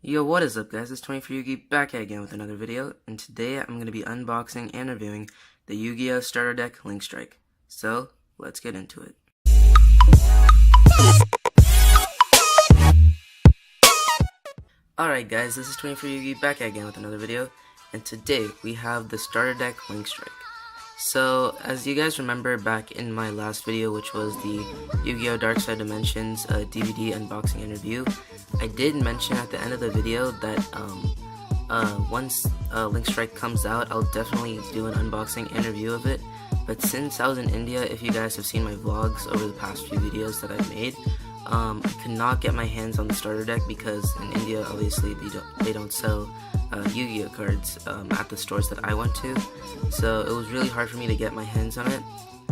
Yo, what is up guys, it's 24 Yugi back again with another video, and today I'm going to be unboxing and reviewing the Yu-Gi-Oh! Starter Deck Link Strike. So, let's get into it. Alright guys, this is 24 Yugi back again with another video, and today we have the Starter Deck Link Strike. So, as you guys remember back in my last video, which was the Yu-Gi-Oh! Dark Side Dimensions DVD unboxing and review, I did mention at the end of the video that once Link Strike comes out, I'll definitely do an unboxing and review of it. But since I was in India, if you guys have seen my vlogs over the past few videos that I've made, I could not get my hands on the starter deck because in India, obviously, they don't sell Yu-Gi-Oh cards at the stores that I went to, so it was really hard for me to get my hands on it.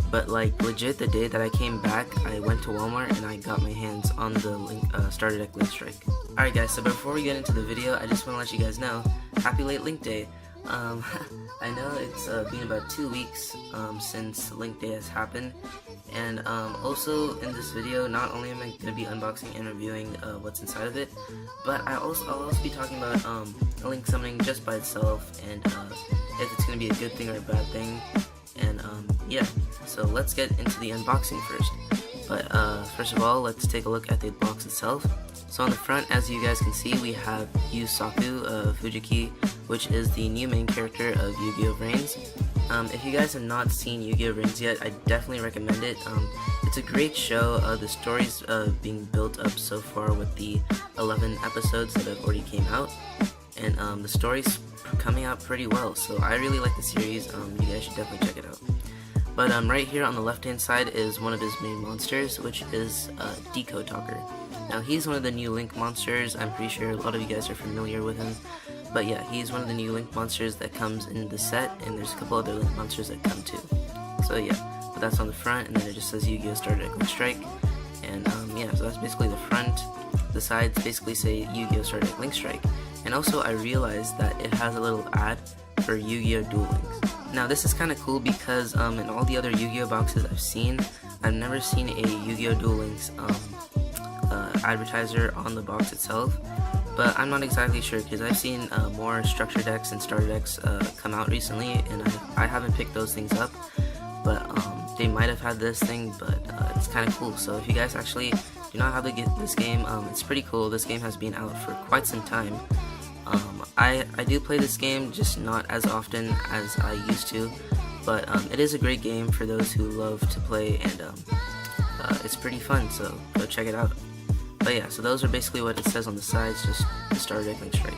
But like legit, the day that I came back, I went to Walmart and I got my hands on the starter deck Link Strike. Alright guys, so before we get into the video, I just want to let you guys know, happy late Link Day. I know it's been about 2 weeks since Link Day has happened, and also in this video, not only am I going to be unboxing and reviewing what's inside of it, but I'll also be talking about Link summoning just by itself, and if it's going to be a good thing or a bad thing, and yeah, so let's get into the unboxing first. But first of all, let's take a look at the box itself. So on the front, as you guys can see, we have Yusaku Fujiki, which is the new main character of Yu-Gi-Oh! Reigns. If you guys have not seen Yu-Gi-Oh! Reigns yet, I definitely recommend it. It's a great show. The story's being built up so far with the 11 episodes that have already came out, and the story's coming out pretty well, so I really like the series. You guys should definitely check it out. But right here on the left hand side is one of his main monsters, which is Decode Talker. Now he's one of the new Link monsters. I'm pretty sure a lot of you guys are familiar with him, but yeah, he's one of the new Link monsters that comes in the set, and there's a couple other Link monsters that come too. So yeah, but that's on the front, and then it just says Yu-Gi-Oh! Starter Deck Link Strike, and yeah, so that's basically the front. The sides basically say Yu-Gi-Oh! Starter Deck Link Strike, and also I realized that it has a little ad for Yu-Gi-Oh! Duel Links. Now this is kind of cool because in all the other Yu-Gi-Oh! Boxes I've seen, I've never seen a Yu-Gi-Oh! Duel Links advertiser on the box itself, but I'm not exactly sure because I've seen more structure decks and starter decks come out recently, and I haven't picked those things up, but they might have had this thing, but it's kind of cool. So if you guys actually do not have to get this game, it's pretty cool. This game has been out for quite some time. I do play this game, just not as often as I used to, but it is a great game for those who love to play, and it's pretty fun, so go check it out. But yeah, so those are basically what it says on the sides, just the starter deck Link Strike.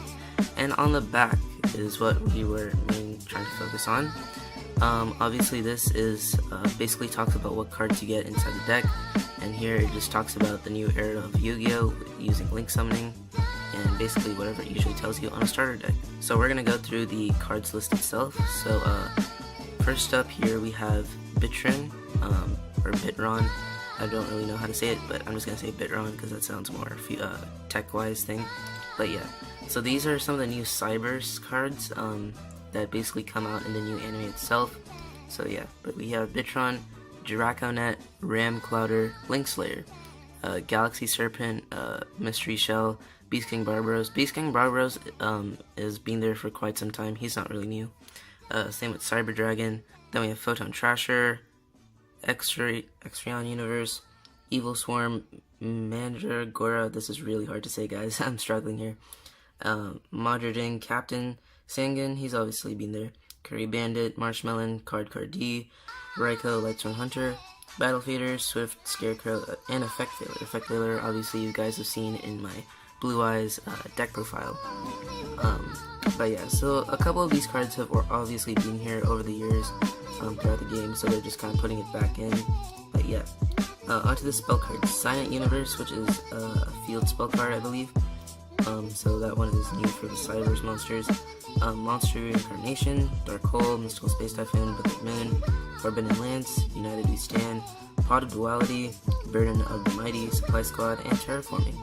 And on the back is what we were mainly trying to focus on. Obviously this is basically talks about what cards you get inside the deck, and here it just talks about the new era of Yu-Gi-Oh! Using Link summoning, and basically whatever it usually tells you on a starter deck. So we're gonna go through the cards list itself. So first up here we have Bitron, or Bitron. I don't really know how to say it, but I'm just gonna say Bitron because that sounds more tech-wise thing. But yeah, so these are some of the new Cybers cards that basically come out in the new anime itself. So yeah, but we have Bitron, Draconet, Ram Clouder, Link Slayer, Galaxy Serpent, Mystery Shell, Beast King Barbaros. Beast King Barbaros has been there for quite some time. He's not really new. Same with Cyber Dragon. Then we have Photon Trasher, X-Rayon Universe, Evil Swarm, Mandragora. This is really hard to say, guys. I'm struggling here. Modrading, Captain, Sangan. He's obviously been there. Curry Bandit, Marshmelon, Card D, Raikou, Lightstorm Hunter, Battle Fader, Swift, Scarecrow, and Effect Failure. Effect Failure, obviously, you guys have seen in my Blue Eyes deck profile. But yeah, so a couple of these cards have obviously been here over the years throughout the game, so they're just kind of putting it back in. But yeah, onto the spell cards. Silent Universe, which is a field spell card, I believe. So that one is new for the Cybers monsters. Monster Reincarnation, Dark Hole, Mystical Space Typhoon, Bucket Moon, Forbidden Lance, United We Stand, Pot of Duality, Burden of the Mighty, Supply Squad, and Terraforming.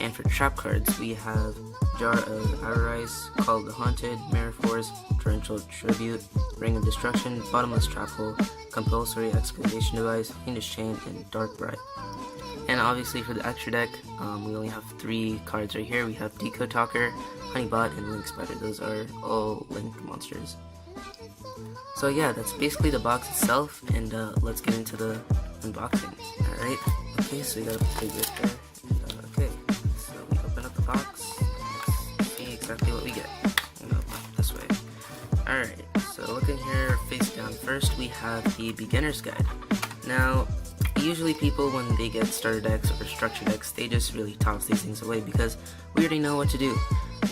And for trap cards, we have Jar of Arorice, Call of the Haunted, Mirror Force, Torrential Tribute, Ring of Destruction, Bottomless Trap Hole, Compulsory Excavation Device, Fiendish Chain, and Dark Bright. And obviously for the extra deck, we only have 3 cards right here. We have Decode Talker, Honeybot, and Link Spider. Those are all Link monsters. So yeah, that's basically the box itself, and let's get into the unboxing. Alright, okay, so we got a big rip there. Okay, so we open up the box. Let's see exactly what we get. This way. Alright, so looking here face down, first we have the beginner's guide. Now, usually people, when they get starter decks or structure decks, they just really toss these things away because we already know what to do.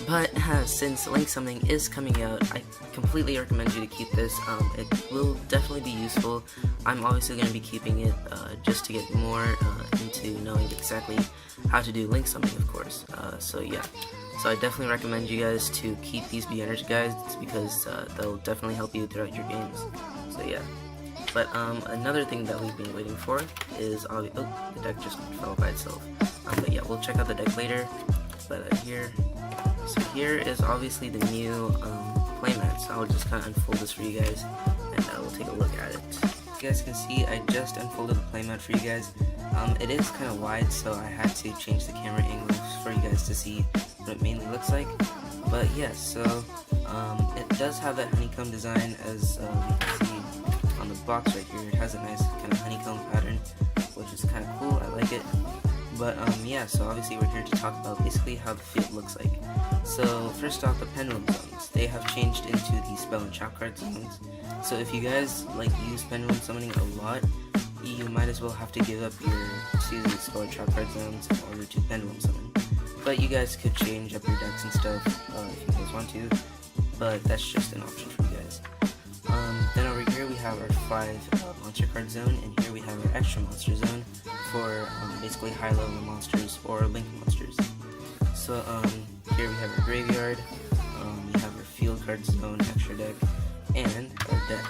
But since Link Summoning is coming out, I completely recommend you to keep this. It will definitely be useful. I'm obviously going to be keeping it just to get more into knowing exactly how to do Link Summoning, of course. So yeah, so I definitely recommend you guys to keep these beginner's guides because they'll definitely help you throughout your games. So yeah. But another thing that we've been waiting for is the deck just fell by itself. But yeah, we'll check out the deck later. But so here is obviously the new playmat. So I'll just kind of unfold this for you guys, and we'll take a look at it. You guys can see I just unfolded the playmat for you guys. It is kind of wide, so I had to change the camera angle for you guys to see what it mainly looks like. But yeah, so it does have that honeycomb design, as you can see on the box right here. It has a nice kind of honeycomb pattern, which is kind of cool. I like it. But yeah, so obviously we're here to talk about basically how the field looks like. So first off, the pendulum zones. They have changed into the spell and trap card zones. So if you guys like use pendulum summoning a lot, you might as well have to give up your 2 spell and trap card zones in order to pendulum summon. But you guys could change up your decks and stuff if you guys want to. But that's just an option for you guys. Then over here we have our 5 monster card zone, and here we have our extra monster zone for basically high level monsters or Link monsters. So here we have our graveyard, we have our field card zone, extra deck, and our deck.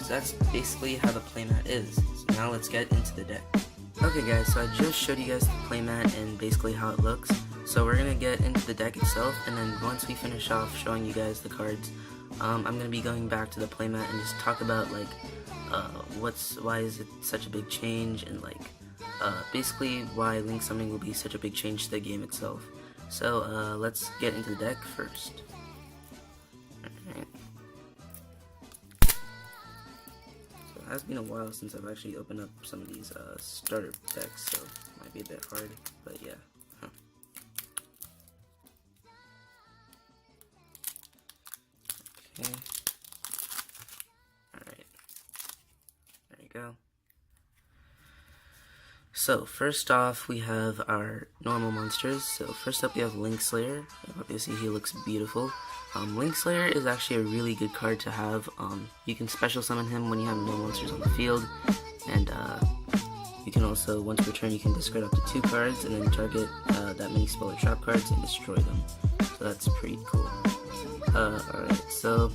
So that's basically how the playmat is. So now let's get into the deck. Okay guys, so I just showed you guys the playmat and basically how it looks. So we're gonna get into the deck itself, and then once we finish off showing you guys the cards, I'm gonna be going back to the playmat and just talk about like why is it such a big change, and like basically why Link Summoning will be such a big change to the game itself. So let's get into the deck first. Alright. So it has been a while since I've actually opened up some of these starter decks, so it might be a bit hard, but yeah. Okay. Alright. There you go. So first off, we have our normal monsters. So first up we have Link Slayer. Obviously he looks beautiful. Link Slayer is actually a really good card to have. You can special summon him when you have no monsters on the field, and you can also, once per turn, you can discard up to 2 cards and then target that many spell or trap cards and destroy them. So that's pretty cool. Alright, so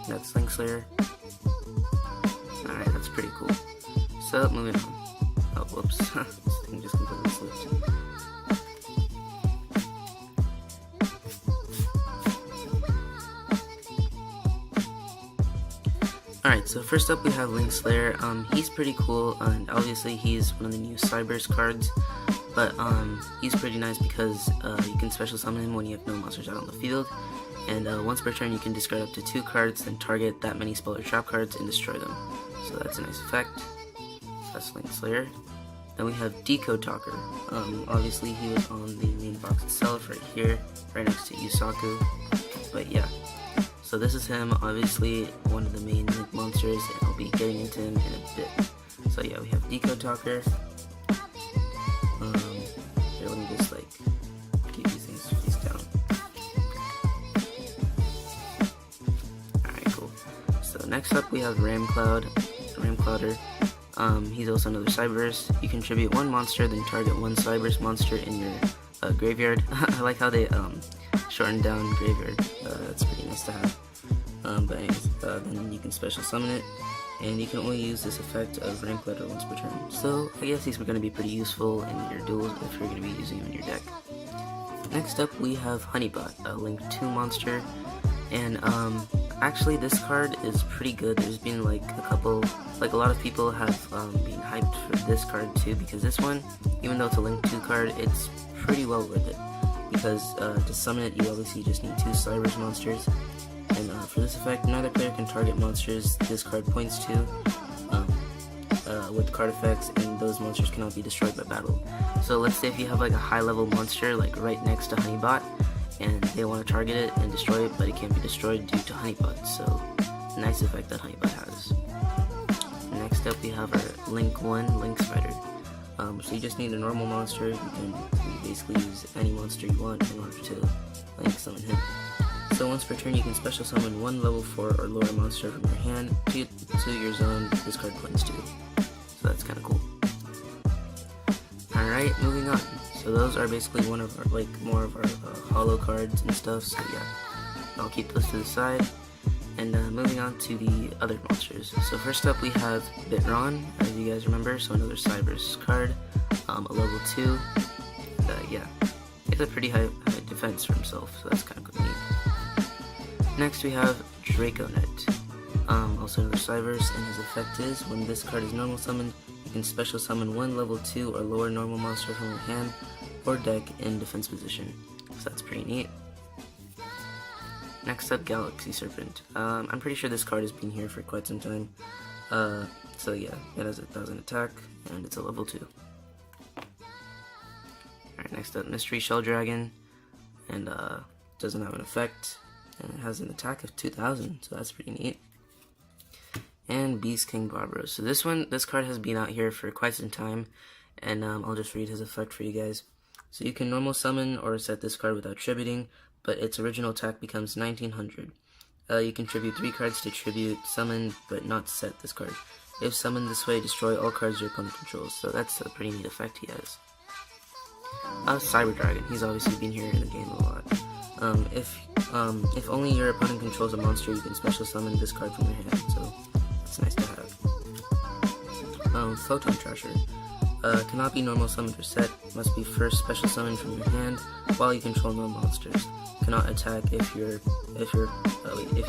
that's Link Slayer. Alright, that's pretty cool. So moving on. Oh, whoops. This thing just completely slipped. Alright, so first up we have Link Slayer. He's pretty cool, and obviously he's one of the new Cyber's cards. But he's pretty nice because you can special summon him when you have no monsters out on the field. And once per turn you can discard up to 2 cards, then target that many spell or trap cards and destroy them. So that's a nice effect. That's Link Slayer. Then we have Decode Talker. Obviously he was on the main box itself right here, right next to Yusaku. But yeah, so this is him, obviously one of the main Link monsters, and I'll be getting into him in a bit. So yeah, we have Decode Talker. Here, let me just like keep these things face down. Alright, cool. So next up we have Ramclouder. He's also another Cyberse. You contribute 1 monster, then target 1 Cyberse monster in your graveyard. I like how they shortened down graveyard. That's pretty nice to have. But anyways, then you can special summon it, and you can only use this effect of Ramclouder once per turn. So I guess these are going to be pretty useful in your duels if you're going to be using them in your deck. Next up we have Honeybot, a Link 2 monster, and Actually, this card is pretty good. There's been like a lot of people have been hyped for this card too, because this one, even though it's a Link 2 card, it's pretty well worth it. Because to summon it, you obviously just need 2 Cybers monsters, and for this effect, neither player can target monsters this card points to with card effects, and those monsters cannot be destroyed by battle. So let's say if you have like a high level monster like right next to Honeybot, and they want to target it and destroy it, but it can't be destroyed due to Honeybot. So nice effect that Honeybot has. Next up we have our Link 1 Link Spider. So you just need a normal monster. You can basically use any monster you want in order to Link summon him. So once per turn you can special summon 1 level 4 or lower monster from your hand to your zone this card points to. So that's kind of cool. Alright, moving on. So those are basically one of our, more of our holo cards and stuff, so yeah. I'll keep those to the side. And moving on to the other monsters. So first up we have Bitron, as you guys remember, so another Cybers card, a level 2. Yeah, he has a pretty high defense for himself, so that's kind of neat. Next we have Draconet, also another Cybers, and his effect is, when this card is normal summoned, you can special summon 1 level 2 or lower normal monster from your hand or deck in defense position, so that's pretty neat. Next up, Galaxy Serpent. I'm pretty sure this card has been here for quite some time. So yeah, it has 1,000 attack, and it's a level 2. Alright, next up, Mystery Shell Dragon. And doesn't have an effect, and it has an attack of 2,000, so that's pretty neat. And Beast King Barbaros. So this card has been out here for quite some time, and I'll just read his effect for you guys. So you can normal summon or set this card without tributing, but its original attack becomes 1900. You can tribute 3 cards to tribute, summon, but not set this card. If summoned this way, destroy all cards your opponent controls, so that's a pretty neat effect he has. Cyber Dragon, he's obviously been here in the game a lot. If only your opponent controls a monster, you can special summon this card from your hand, so it's nice to have. Photon Trasher. Cannot be normal summoned or set, must be first special summoned from your hand while you control no monsters. Cannot attack if you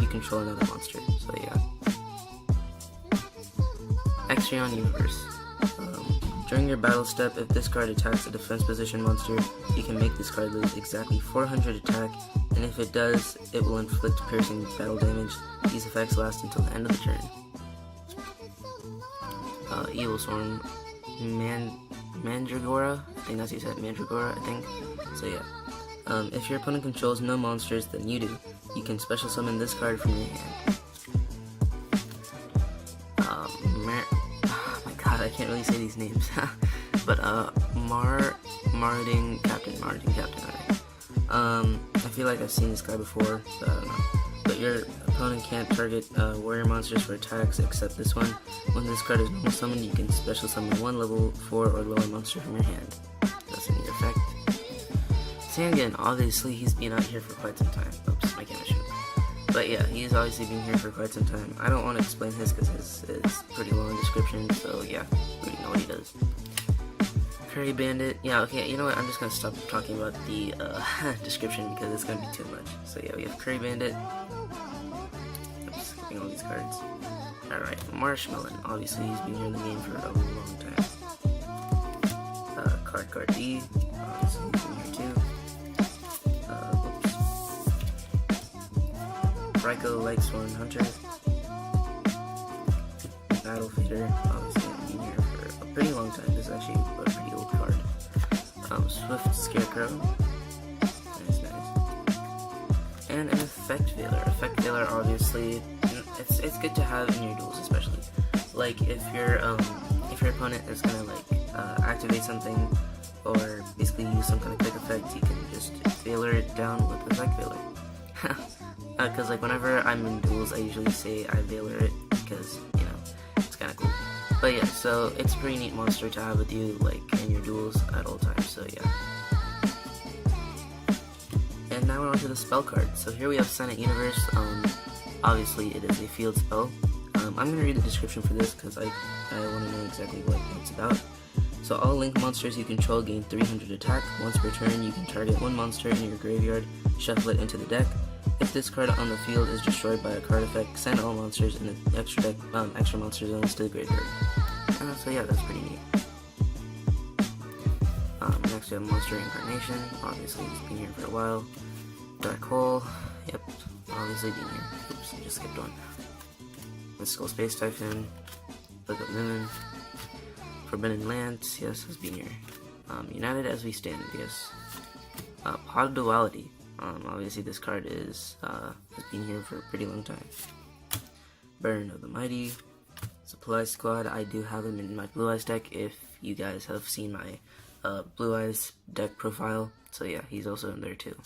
control another monster. So yeah. Extrion Universe. During your battle step, if this card attacks a defense position monster, you can make this card lose exactly 400 attack, and if it does, it will inflict piercing battle damage. These effects last until the end of the turn. Evil Swarm. Mandragora, I think that's how you said, Mandragora, I think. So yeah, if your opponent controls no monsters than you do, you can special summon this card from your hand. Oh my god, I can't really say these names. But Marding Captain, alright. I feel like I've seen this guy before, so I don't know. But your opponent can't target warrior monsters for attacks except this one. When this card is normal summoned, you can special summon 1 level 4 or lower monster from your hand. That's a neat effect. Sangan, obviously he's been out here for quite some time. Oops, my camera shook. But yeah, he's obviously been here for quite some time. I don't want to explain his because his is pretty long description, so yeah, we already know what he does. Curry Bandit, yeah, okay, you know what, I'm just gonna stop talking about the description because it's gonna be too much. So yeah, we have Curry Bandit. I'm skipping all these cards. Alright, Marshmallow, obviously he's been here in the game for a long time. Card D, obviously he's been here too. Raikou Lightsworn Hunter. Battle Fader, obviously I've been here for a pretty long time. This is actually a pretty old card. Swift Scarecrow. Nice. And an Effect Veiler. Effect Veiler, obviously, it's good to have in your duels, especially. Like if your opponent is gonna activate something or basically use some kind of quick effect, you can just Veiler it down with Effect Veiler. Because whenever I'm in duels, I usually say I Veiler it because it's kind of cool. But yeah, so it's a pretty neat monster to have with you in your duels at all times. So yeah. And now we're on to the spell card. So here we have Senate Universe. Obviously it is a field spell. I'm gonna read the description for this because I want to know exactly what it's about. So all Link monsters you control gain 300 attack. Once per turn, you can target 1 monster in your graveyard, shuffle it into the deck. If this card on the field is destroyed by a card effect, send all monsters in the extra monster zones to the graveyard. So yeah, that's pretty neat. Next we have Monster Incarnation. Obviously, it's been here for a while. Dark Hole. Yep, obviously been here. Oops, I just skipped one. Mystical Space Typhoon. Book of Moon. Forbidden Lance. Yes, has been here. United as we stand. Yes. Pot of Duality. Obviously this card has been here for a pretty long time. Burn of the Mighty. Supply Squad. I do have him in my Blue Eyes deck if you guys have seen my Blue Eyes deck profile. So yeah, he's also in there too.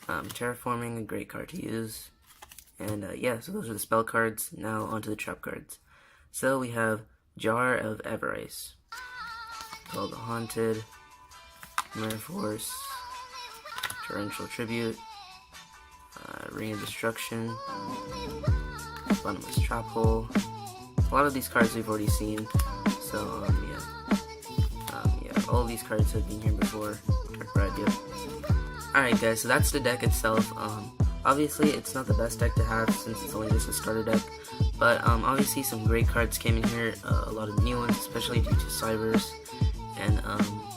Terraforming, a great card to use. And yeah, so those are the spell cards. Now onto the trap cards. So we have Jar of Everice. Called the Haunted. Mirror Force. Torrential Tribute. Ring of Destruction. Bottomless Trap Hole. A lot of these cards we've already seen. So yeah, all of these cards have been here before. Dark Bride, yep. Alright guys, so that's the deck itself. Obviously it's not the best deck to have since it's only just a starter deck, but obviously some great cards came in here, a lot of new ones, especially due to Cyberse, and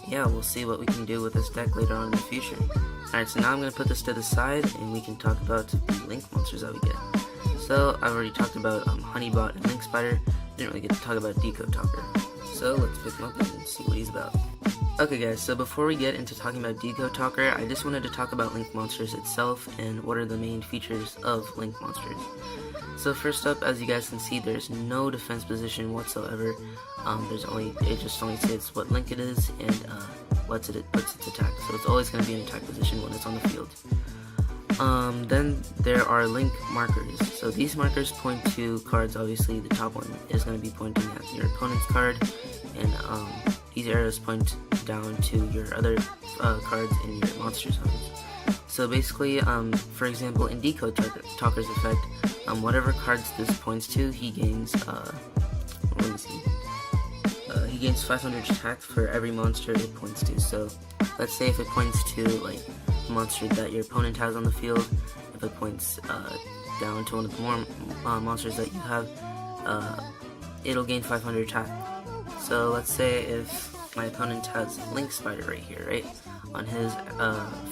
yeah, we'll see what we can do with this deck later on in the future. Alright, so now I'm going to put this to the side, and we can talk about the Link monsters that we get. So, I've already talked about Honeybot and Link Spider, didn't really get to talk about Decode Talker. So, let's pick him up and see what he's about. Okay guys, so before we get into talking about Decode Talker, I just wanted to talk about Link Monsters itself and what are the main features of Link Monsters. So first up, as you guys can see, there's no defense position whatsoever. It just only says what link it is and what's its attack. So it's always going to be in attack position when it's on the field. Then there are link markers. So these markers point to cards. Obviously, the top one is going to be pointing at your opponent's card, and these arrows point down to your other cards in your monster zones. So basically, for example, in Decode Talker's effect, whatever cards this points to, he gains, he gains 500 attack for every monster it points to. So, let's say if it points to, like, a monster that your opponent has on the field, if it points, down to one of the more, monsters that you have, it'll gain 500 attack. So, let's say if my opponent has Link Spider right here, right? On his,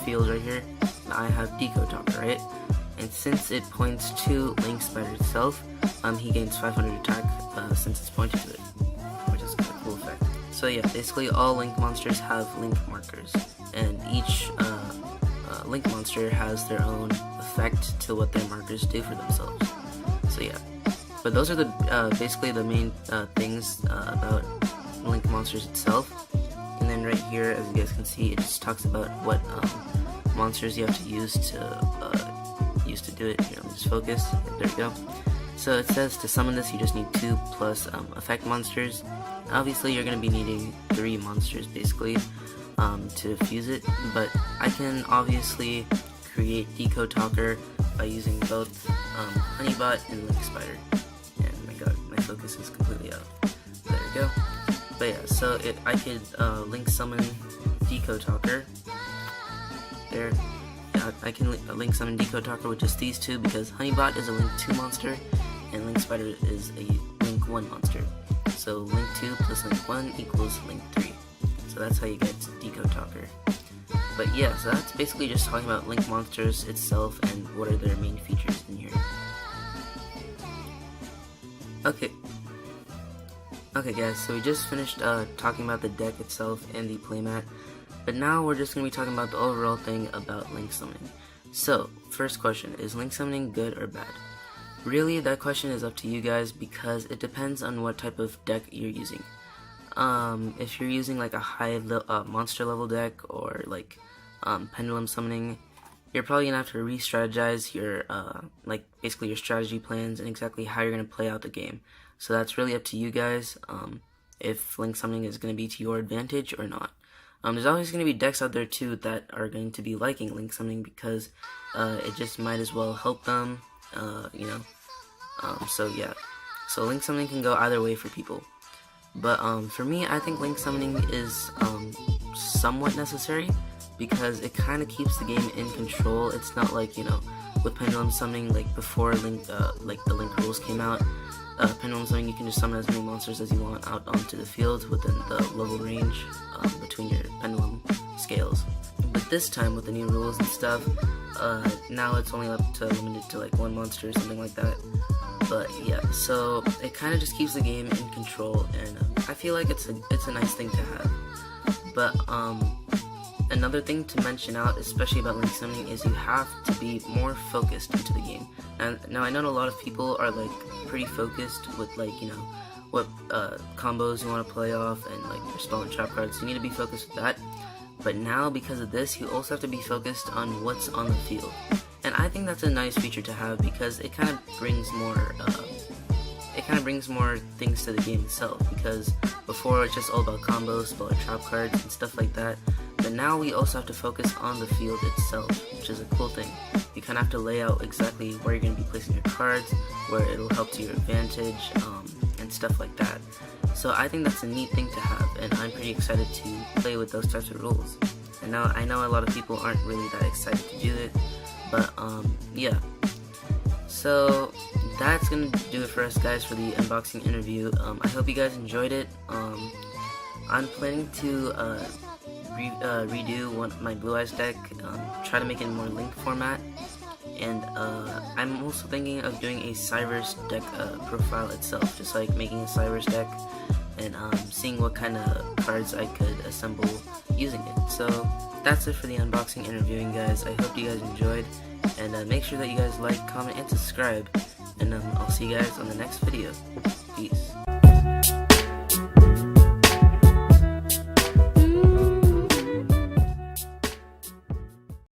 field right here, I have Decode Talker, right? And since it points to Link Spider itself, he gains 500 attack since it's pointing to it, which is a cool effect. So yeah, basically all Link monsters have Link markers, and each Link monster has their own effect to what their markers do for themselves. So yeah, but those are the basically the main things about Link monsters itself. And then right here, as you guys can see, it just talks about what monsters you have to use to do it. Here, let me just focus. There we go. So it says to summon this, you just need 2 plus effect monsters. Obviously, you're going to be needing 3 monsters basically to fuse it, but I can obviously create Decode Talker by using both Honeybot and Link Spider. And my god, my focus is completely out. There we go. But yeah, so I could link summon Decode Talker. There. Yeah, I can link summon Decode Talker with just these two because Honeybot is a Link 2 monster and Link Spider is a Link 1 monster. So Link 2 plus Link 1 equals Link 3. So that's how you get Decode Talker. But yeah, so that's basically just talking about Link monsters itself and what are their main features in here. Okay guys, so we just finished talking about the deck itself and the playmat, but now we're just going to be talking about the overall thing about Link Summoning. So, first question, is Link Summoning good or bad? Really, that question is up to you guys because it depends on what type of deck you're using. If you're using like a high monster level deck or like pendulum summoning, you're probably going to have to re-strategize your, basically your strategy plans and exactly how you're going to play out the game. So that's really up to you guys, if Link Summoning is going to be to your advantage or not. There's always going to be decks out there too that are going to be liking Link Summoning because it just might as well help them, so yeah. So Link Summoning can go either way for people. But for me, I think Link Summoning is somewhat necessary because it kind of keeps the game in control. It's not like, you know, with Pendulum Summoning, like before Link, like the Link rules came out, Pendulum Summoning, you can just summon as many monsters as you want out onto the field within the level range between your Pendulum scales. But this time with the new rules and stuff, now it's only up to limited to like one monster or something like that. But yeah, so it kind of just keeps the game in control, and I feel like it's a nice thing to have. But another thing to mention out, especially about Link Summoning, is you have to be more focused into the game. And now I know a lot of people are like pretty focused with, like, you know, what combos you want to play off and like your spell and trap cards. You need to be focused with that. But now, because of this, you also have to be focused on what's on the field. And I think that's a nice feature to have, because it kind of brings more things to the game itself. Because before it's just all about combos, spell and trap cards and stuff like that. But now we also have to focus on the field itself, which is a cool thing. You kind of have to lay out exactly where you're going to be placing your cards, where it'll help to your advantage, and stuff like that. So I think that's a neat thing to have, and I'm pretty excited to play with those types of rules. And now I know a lot of people aren't really that excited to do it, but yeah. So that's gonna do it for us, guys, for the unboxing interview. I hope you guys enjoyed it. I'm planning to redo my Blue Eyes deck, try to make it in more Link format, and I'm also thinking of doing a Cyrus deck profile itself, just like making a Cyrus deck and seeing what kind of cards I could assemble using it. So that's it for the unboxing interviewing, guys. I hope you guys enjoyed, and make sure that you guys like, comment, and subscribe, and I'll see you guys on the next video. Peace.